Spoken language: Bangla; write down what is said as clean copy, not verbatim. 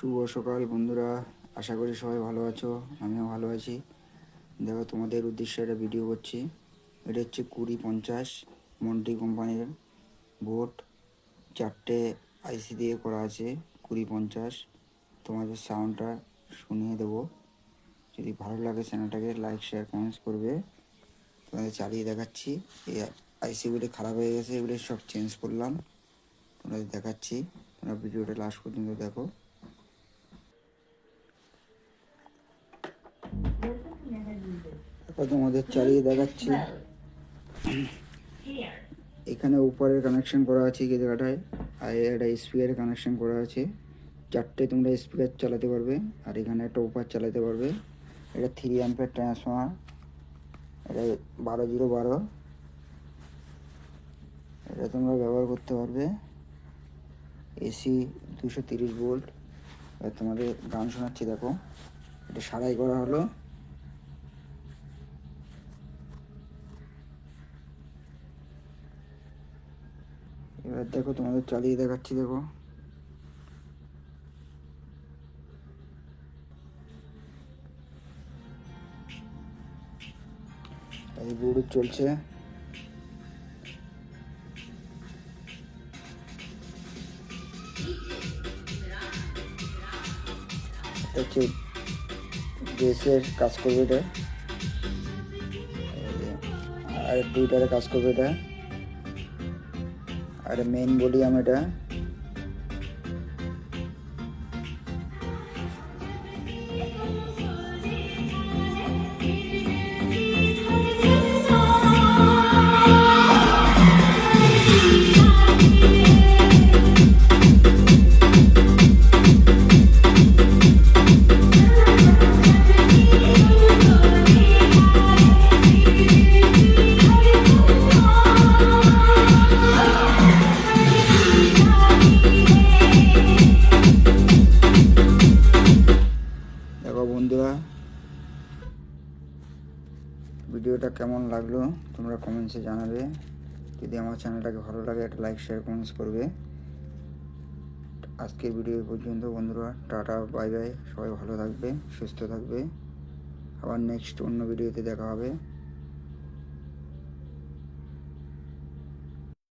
শুভ সকাল বন্ধুরা, আশা করি সবাই ভালো আছো। আমিও ভালো আছি। দেখো, তোমাদের উদ্দেশ্যে একটা ভিডিও করছি। এটা হচ্ছে 2050 মন্টি কোম্পানির বোট। 4টে আইসি দিয়ে করা আছে 2050। তোমাদের সাউন্ডটা শুনিয়ে দেবো। যদি ভালো লাগে চ্যানেলটাকে লাইক শেয়ার কমেন্টস করবে। তোমাদের চালিয়ে দেখাচ্ছি। এই আইসিগুলি খারাপ হয়ে গেছে, এগুলি সব চেঞ্জ করলাম, তোমাদের দেখাচ্ছি। তোমরা ভিডিওটা লাস্ট পর্যন্ত দেখো। তোমাদের চালিয়ে দেখাচ্ছি। এখানে উপরের কানেকশন করা আছে এই জায়গাটায়, আর একটা স্পিকারের কানেকশন করা আছে। 4টে তোমরা স্পিকার চালাতে পারবে, আর এখানে একটা উপর চালাতে পারবে। এটা 3 অ্যাম্পের ট্রান্সফর্মার। এটা 12-0-12। এটা তোমরা ব্যবহার করতে পারবে। AC 230 volt. এবার তোমাদের গান শোনাচ্ছি, দেখো। এটা সারাই করা হলো। এবার দেখো, তোমাদের চালিয়ে দেখাচ্ছি, দেখো। এই ব্লুটুথ চলছে। এটা হচ্ছে বেসের কাজ করবে এটা, আর টুইটারে কাজ করবে এটা, আর মেইন ভলিউম এটা। দেখো বন্ধুরা, ভিডিওটা কেমন লাগলো তোমরা কমেন্টসে জানাবে। যদি আমার চ্যানেলটাকে ভালো লাগে একটা লাইক শেয়ার কমেন্টস করবে। আজকের ভিডিও পর্যন্ত বন্ধুরা, টাটা বাই বাই। সবাই ভালো থাকবে, সুস্থ থাকবে। আবার নেক্সট অন্য ভিডিওতে দেখা হবে।